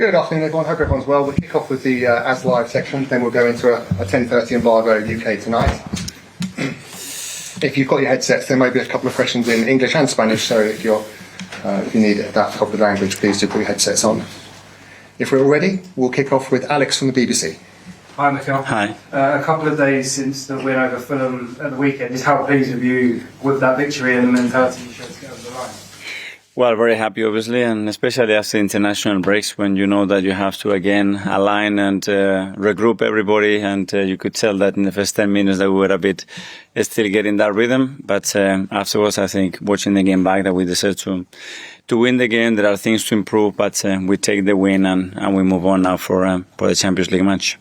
Good afternoon, everyone. Hope everyone's well. We'll kick off with the As Live section, then we'll go into a 10:30 embargo UK tonight. If you've got your headsets, there may be a couple of questions in English and Spanish, so if you need that top of the language, please do put your headsets on. If we're all ready, we'll kick off with Alex from the BBC. Hi, Mikel. Hi. A couple of days since the win over Fulham at the weekend, just how pleased are you with that victory and the mentality you showed to get over the line? Well, very happy, obviously, and especially after international breaks, when you know that you have to again align and regroup everybody, and you could tell that in the first 10 minutes that we were a bit still getting that rhythm. But afterwards, I think watching the game back, that we deserve to win the game. There are things to improve, but we take the win and we move on now for the Champions League match.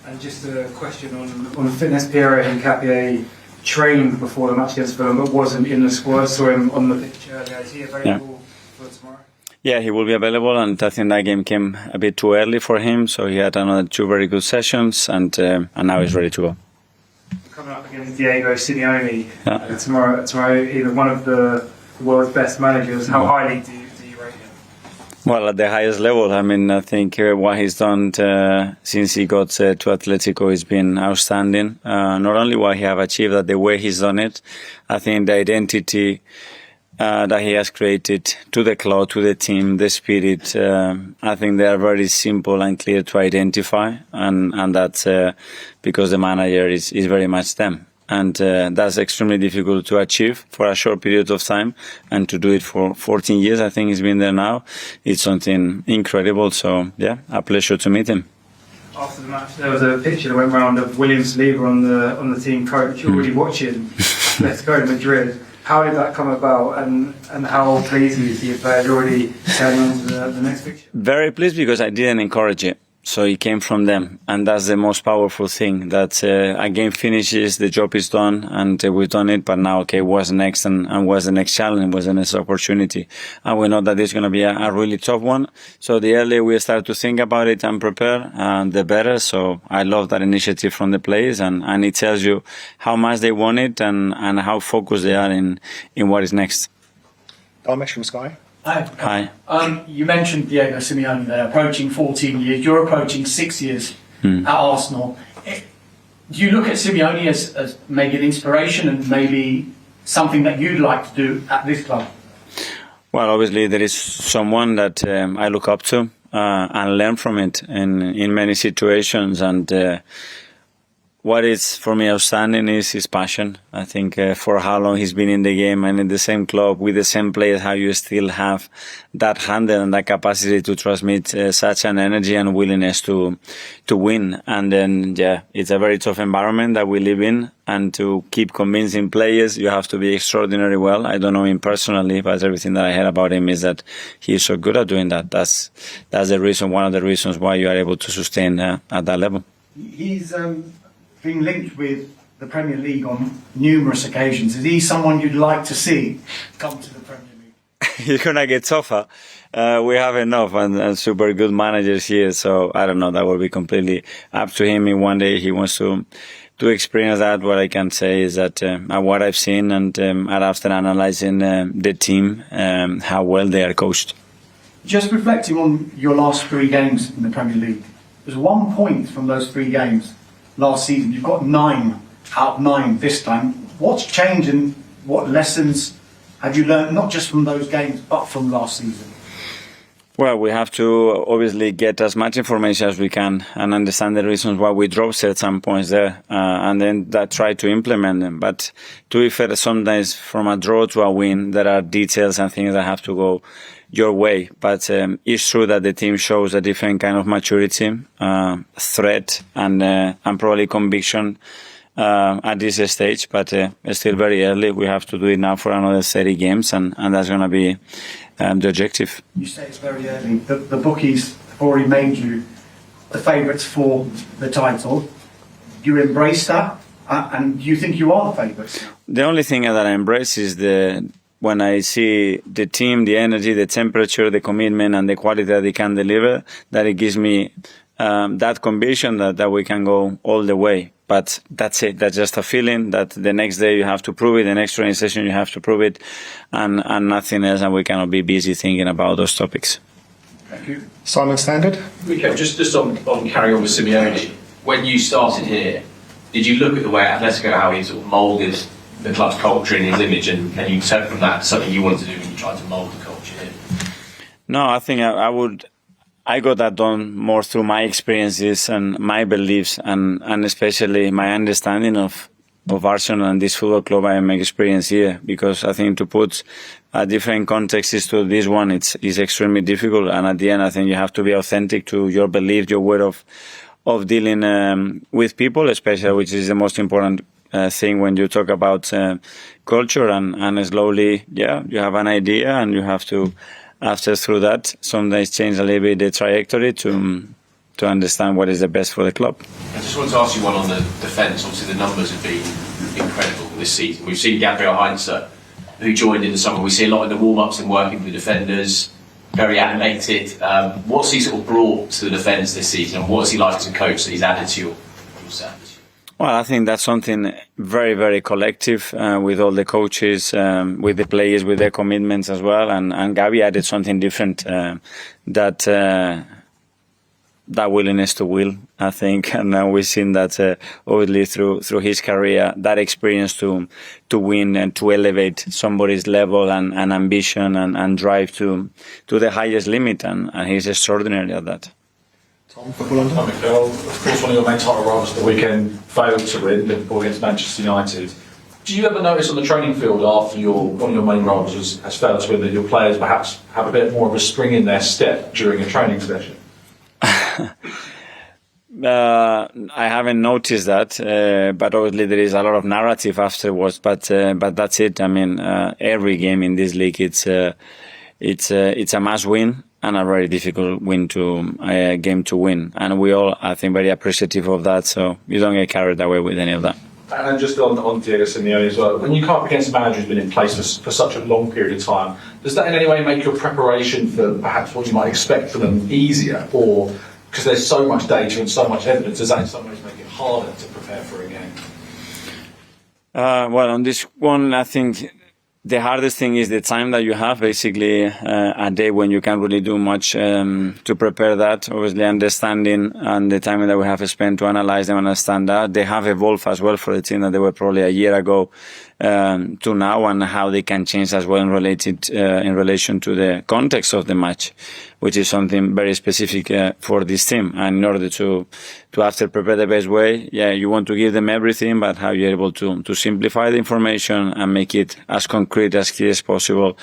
And just a question on fitness. Pierre Hincapie trained before the match against Fulham, but wasn't in the squad. Saw him on the pitch earlier. Is he available for tomorrow? Yeah, he will be available, and I think that game came a bit too early for him, so he had another 2 very good sessions, and now he's ready to go. Coming up against Diego Simeone tomorrow, either one of the world's best managers. How highly do you rate him? Well, at the highest level. I mean, I think what he's done since he got to Atletico has been outstanding. Not only what he have achieved, but the way he's done it. I think the identity that he has created to the club, to the team, the spirit, I think they are very simple and clear to identify, and that's because the manager is very much them. And that's extremely difficult to achieve for a short period of time, and to do it for 14 years, I think he's been there now. It's something incredible. So, yeah, a pleasure to meet him. After the match, there was a picture that went around of William Saliba on the team coach. You're already watching Atletico Madrid. How did that come about, and how pleased are you to your players already turning on to the next fixture? Very pleased, because I didn't encourage it. So it came from them, and that's the most powerful thing, that a game finishes, the job is done, and we've done it, but now, okay, what's next, and what's the next challenge, what's the next opportunity? And we know that it's going to be a really tough one, so the earlier we start to think about it and prepare, the better. So I love that initiative from the players, and it tells you how much they want it, and how focused they are in what is next. Damesh from Sky. Hi. You mentioned Diego Simeone there, approaching 14 years. You're approaching 6 years at Arsenal. Do you look at Simeone as maybe an inspiration and maybe something that you'd like to do at this club? Well, obviously there is someone that I look up to and learn from it in many situations, and what is for me outstanding is his passion. I think for how long he's been in the game and in the same club with the same players, how you still have that handle and that capacity to transmit such an energy and willingness to win. And then, yeah, it's a very tough environment that we live in, and to keep convincing players, you have to be extraordinarily well. I don't know him personally, but everything that I heard about him is that he is so good at doing that. That's the reason, one of the reasons why you are able to sustain at that level. He's been linked with the Premier League on numerous occasions. Is he someone you'd like to see come to the Premier League? He's going to get tougher. We have enough and super good managers here, so I don't know. That will be completely up to him. If one day he wants to experience that, what I can say is that what I've seen, and after analysing the team, how well they are coached. Just reflecting on your last 3 games in the Premier League, there's 1 point from those 3 games last season. You've got 9 out of 9 this time. What's changed, and what lessons have you learned, not just from those games, but from last season? Well, we have to obviously get as much information as we can and understand the reasons why we dropped certain points there, and then try to implement them. But to be fair, sometimes from a draw to a win, there are details and things that have to go your way. But it's true that the team shows a different kind of maturity, threat, and probably conviction at this stage. But it's still very early. We have to do it now for another 30 games, and that's going to be the objective. You say it's very early. The bookies have already made you the favourites for the title. Do you embrace that? And do you think you are the favourites? The only thing that I embrace is when I see the team, the energy, the temperature, the commitment, and the quality that they can deliver, that it gives me that conviction that we can go all the way. But that's it. That's just a feeling that the next day you have to prove it, the next training session you have to prove it, and nothing else, and we cannot be busy thinking about those topics. Thank you. Simon Standard. Mikel, just on carrying on with Simeone, when you started here, did you look at the way Atletico, how he sort of moulded the club's culture and his image, and you took from that something you wanted to do when you tried to mould the culture here? No, I think I got that done more through my experiences and my beliefs, and especially my understanding of Arsenal and this football club I am experiencing here. Because I think to put different contexts to this one, it's extremely difficult. And at the end, I think you have to be authentic to your belief, your way of dealing with people, especially, which is the most important thing when you talk about culture. And slowly, you have an idea, and you have to, after through that, sometimes change a little bit the trajectory to understand what is the best for the club. I just wanted to ask you one on the defence. Obviously, the numbers have been incredible this season. We've seen Gabriel Heinze, who joined in the summer. We see a lot in the warm-ups and working with the defenders, very animated. What's he sort of brought to the defence this season, and what's he like as a coach that he's added to your service? Well, I think that's something very, very collective with all the coaches, with the players, with their commitments as well. And Gabi added something different, that willingness to will, I think. And we've seen that obviously through his career, that experience to win and to elevate somebody's level and ambition and drive to the highest limit. And he's extraordinary at that. Tom, Football London. Hi, Mikel. Of course, one of your main title rivals of the weekend failed to win, Liverpool against Manchester United. Do you ever notice on the training field after one of your main rivals has failed to win that your players perhaps have a bit more of a spring in their step during a training session? I haven't noticed that, but obviously there is a lot of narrative afterwards. But that's it. I mean, every game in this league, it's a must win and a very difficult game to win. And we all, I think, very appreciative of that. So you don't get carried away with any of that. And just on Diego Simeone as well, when you come up against a manager who's been in place for such a long period of time, does that in any way make your preparation for perhaps what you might expect from them easier? Or because there's so much data and so much evidence, does that in some ways make it harder to prepare for a game? Well, on this one, I think the hardest thing is the time that you have, basically a day when you can't really do much to prepare that. Obviously, understanding and the time that we have spent to analyze them and understand that. They have evolved as well for the team that they were probably a year ago to now, and how they can change as well in relation to the context of the match, which is something very specific for this team. And in order to after prepare the best way, you want to give them everything, but how you're able to simplify the information and make it as concrete, as clear as possible,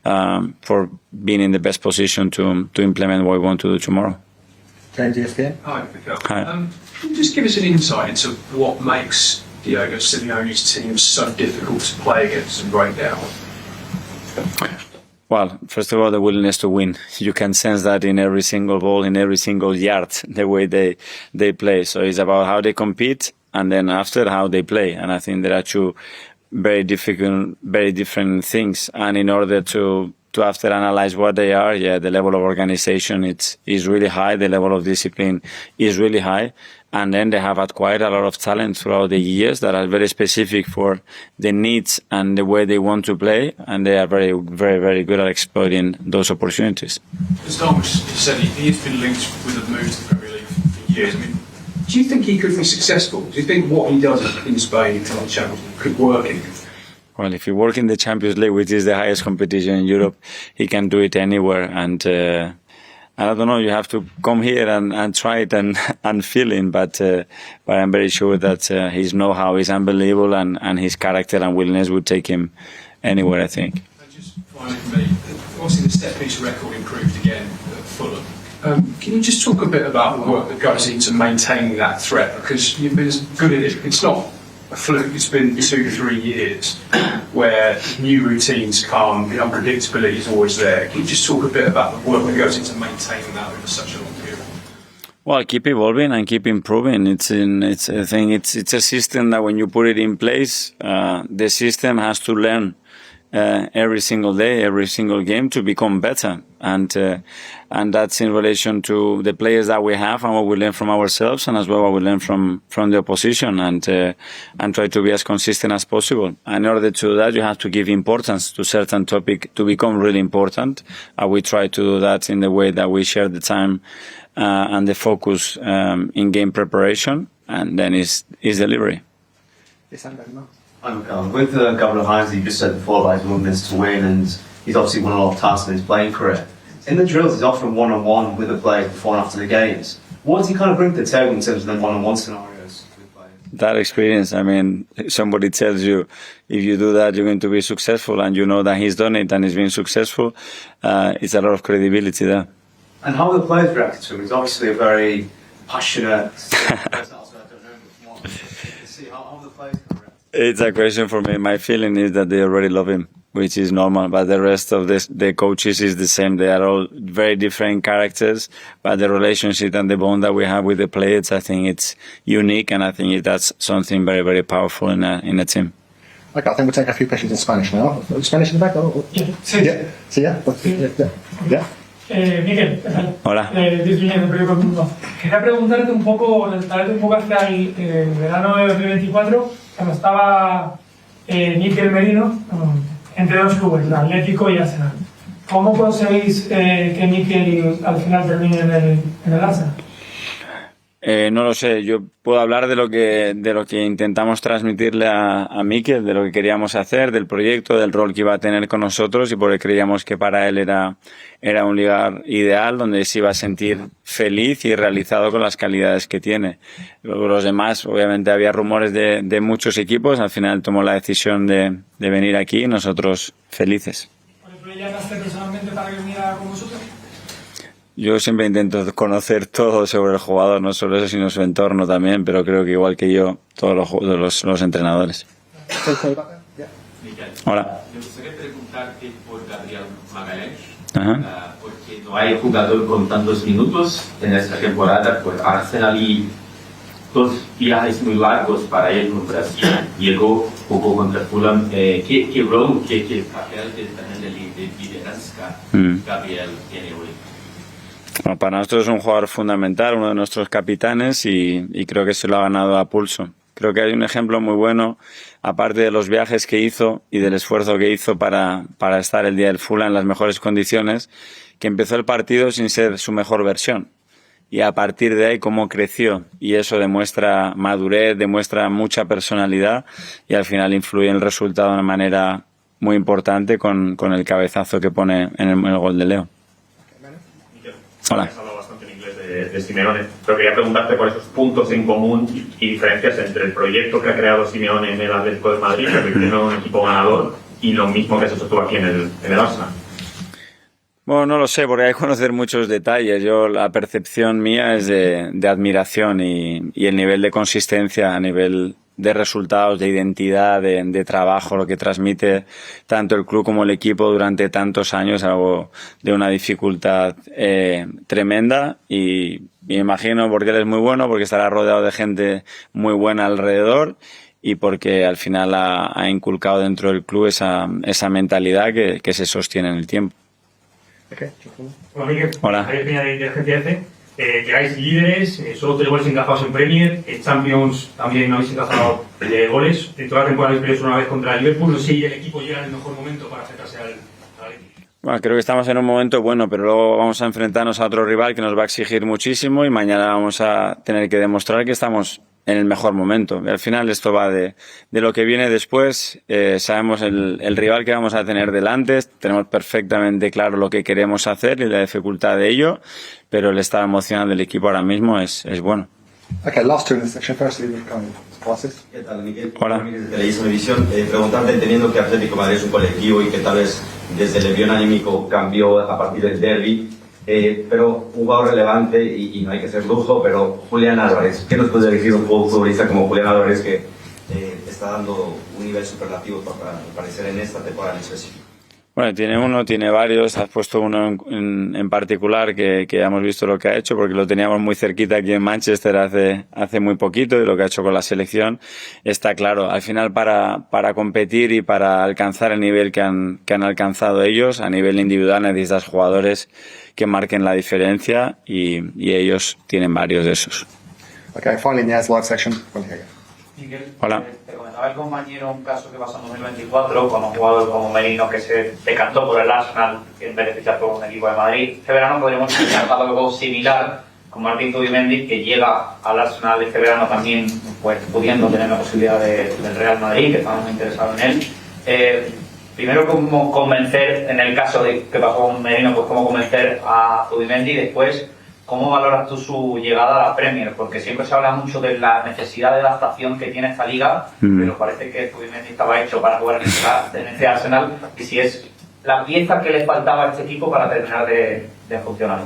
for being in the best position to implement what we want to do tomorrow. James, ESPN. Hi, Mikel. Hi. Can you just give us an insight into what makes Diego Simeone's team so difficult to play against and break down? Well, first of all, the willingness to win. You can sense that in every single ball, in every single yard, the way they play. So it's about how they compete, and then after how they play. And I think there are two very different things. And in order to after analyze what they are, the level of organization is really high. The level of discipline is really high. And then they have acquired a lot of talent throughout the years that are very specific for the needs and the way they want to play. And they are very, very, very good at exploiting those opportunities. As Darwish said, he has been linked with a move to the Premier League for years. I mean, do you think he could be successful? Do you think what he does in Spain in the Champions League could work in? Well, if you work in the Champions League, which is the highest competition in Europe, he can do it anywhere. And I don't know, you have to come here and try it and feel it. But I'm very sure that his know-how is unbelievable, and his character and willingness would take him anywhere, I think. And just finally for me, obviously the set-piece record improved again at Fulham. Can you just talk a bit about the work that goes into maintaining that threat? Because you've been good at it. It's not a fluke. It's been 2-3 years where new routines come, the unpredictability is always there. Can you just talk a bit about the work that goes into maintaining that over such a long period? Well, keep evolving and keep improving. It's a system that when you put it in place, the system has to learn every single day, every single game to become better. and that's in relation to the players that we have and what we learn from ourselves, and as well what we learn from the opposition, and try to be as consistent as possible. And in order to do that, you have to give importance to certain topic to become really important. We try to do that in the way that we share the time and the focus in game preparation, and then is delivery. With Gabriel Heinze, you just said before about his willingness to win, and he's obviously won a lot of tasks in his playing career. In the drills, he's often one-on-one with the players before and after the games. What does he kind of bring to the table in terms of the one-on-one scenarios with players? That experience, I mean, somebody tells you if you do that, you're going to be successful, and you know that he's done it and he's been successful, it's a lot of credibility there. And how have the players reacted to him? He's obviously a very passionate person. How have the players reacted? It's a question for me. My feeling is that they already love him, which is normal, but the rest of the coaches is the same. They are all very different characters, but the relationship and the bond that we have with the players, I think it's unique, and I think that's something very, very powerful in a team. Okay, I think we'll take a few questions in Spanish now. Spanish in the back? Sí. Yeah. Sí, yeah. Mikel, Hola. quería preguntarte un poco, traerte un poco hacia el verano de 2024, cuando estaba Mikel Merino entre dos clubes, el Atlético y Arsenal. ¿Cómo conseguís que Mikel al final termine en el Arsenal? No lo sé, yo puedo hablar de lo que intentamos transmitirle a Mikel, de lo que queríamos hacer, del proyecto, del rol que iba a tener con nosotros, y porque creíamos que para él era un lugar ideal donde se iba a sentir feliz y realizado con las calidades que tiene. Luego los demás, obviamente había rumores de muchos equipos, al final tomó la decisión de venir aquí y nosotros felices. ¿Por eso le llamaste personalmente para que viniera con vosotros? Yo siempre intento conocer todo sobre el jugador, no solo eso, sino su entorno también, pero creo que igual que yo, todos los entrenadores. Hola. Me gustaría preguntarte por Gabriel Heinze, Ajá. porque no hay jugador con tantos minutos en esta temporada por Arsenal y dos viajes muy largos para él en Brasil. Llegó, jugó contra Fulham. ¿Qué rol, qué papel de liderazgo Gabriel tiene hoy? Bueno, para nosotros es un jugador fundamental, uno de nuestros capitanes, y creo que se lo ha ganado a pulso. Creo que hay un ejemplo muy bueno, aparte de los viajes que hizo y del esfuerzo que hizo para estar el día del Fulham en las mejores condiciones, que empezó el partido sin ser su mejor versión. Y a partir de ahí cómo creció, y eso demuestra madurez, demuestra mucha personalidad, y al final influye en el resultado de una manera muy importante con el cabezazo que pone en el gol de Leo. Hola. Has hablado bastante en inglés de Simeone, pero quería preguntarte por esos puntos en común y diferencias entre el proyecto que ha creado Simeone en el Atlético de Madrid, que tiene un equipo ganador, y lo mismo que se sostuvo aquí en el Arsenal. Bueno, no lo sé, porque hay que conocer muchos detalles. La percepción mía es de admiración y el nivel de consistencia a nivel de resultados, de identidad, de trabajo, lo que transmite tanto el club como el equipo durante tantos años, algo de una dificultad tremenda, y me imagino porque él es muy bueno, porque estará rodeado de gente muy buena alrededor, y porque al final ha inculcado dentro del club esa mentalidad que se sostiene en el tiempo. Hola, Mikel. Hola. Javier Peña de Hincapie. Llegáis líderes, solo 3 goles encajados en Premier, en Champions también no habéis encajado goles. En toda la temporada habéis perdido una vez contra el Liverpool. No sé si el equipo llega en el mejor momento para acercarse al Atlético. Bueno, creo que estamos en un momento bueno, pero luego vamos a enfrentarnos a otro rival que nos va a exigir muchísimo, y mañana vamos a tener que demostrar que estamos en el mejor momento. Y al final esto va de lo que viene después. Sabemos el rival que vamos a tener delante, tenemos perfectamente claro lo que queremos hacer y la dificultad de ello, pero el estado emocional del equipo ahora mismo es bueno. Okay, last two in this section. Firstly, Francis. ¿Qué tal, Mikel? Hola. Desde Televisión, preguntarte, entendiendo que Atlético Madrid es un colectivo y que tal vez desde el envío anímico cambió a partir del derbi, pero un jugador relevante, y no hay que ser lujo, pero Julián Álvarez, ¿qué nos puede decir un futbolista como Julián Álvarez que está dando un nivel superlativo para aparecer en esta temporada en específico? Bueno, tiene uno, tiene varios. Has puesto uno en particular que ya hemos visto lo que ha hecho, porque lo teníamos muy cerquita aquí en Manchester hace muy poquito, y lo que ha hecho con la selección está claro. Al final, para competir y para alcanzar el nivel que han alcanzado ellos, a nivel individual necesitas jugadores que marquen la diferencia, y ellos tienen varios de esos. Okay, finally in the As Live section. Mikel, Hola. te comentaba el compañero un caso que pasó en 2024 con un jugador como Merino que se decantó por el Arsenal en vez de fichar por un equipo de Madrid. Este verano podríamos fichar algo similar con Martín Zubimendi, que llega al Arsenal este verano también, pues pudiendo tener la posibilidad del Real Madrid, que estamos muy interesados en él. Primero, cómo convencer, en el caso de que pasó con Merino, pues cómo convencer a Zubimendi, y después ¿cómo valoras tú su llegada a la Premier? Porque siempre se habla mucho de la necesidad de adaptación que tiene esta liga, pero parece que Zubimendi estaba hecho para jugar en este Arsenal, y si es la pieza que le faltaba a este equipo para terminar de funcionar.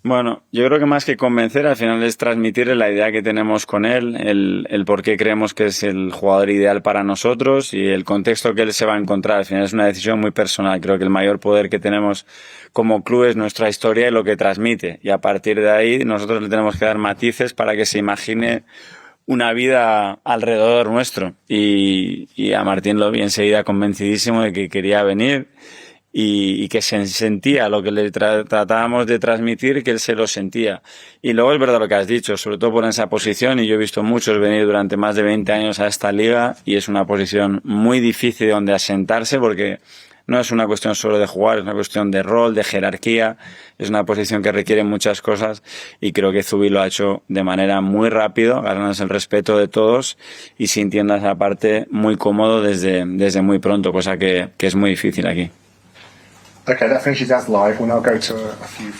Bueno, yo creo que más que convencer, al final es transmitirle la idea que tenemos con él, el por qué creemos que es el jugador ideal para nosotros y el contexto que él se va a encontrar. Al final es una decisión muy personal. Creo que el mayor poder que tenemos como club es nuestra historia y lo que transmite. Y a partir de ahí nosotros le tenemos que dar matices para que se imagine una vida alrededor nuestro. Y a Martín lo vi enseguida convencidísimo de que quería venir. Y que se sentía lo que le tratábamos de transmitir, que él se lo sentía. Y luego es verdad lo que has dicho, sobre todo por esa posición, y yo he visto muchos venir durante más de 20 años a esta liga, y es una posición muy difícil donde asentarse, porque no es una cuestión solo de jugar, es una cuestión de rol, de jerarquía, es una posición que requiere muchas cosas, y creo que Zubi lo ha hecho de manera muy rápido, ganándose el respeto de todos y sintiendo esa parte muy cómodo desde muy pronto, cosa que es muy difícil aquí. Okay, that finishes As Live. We'll now go to a few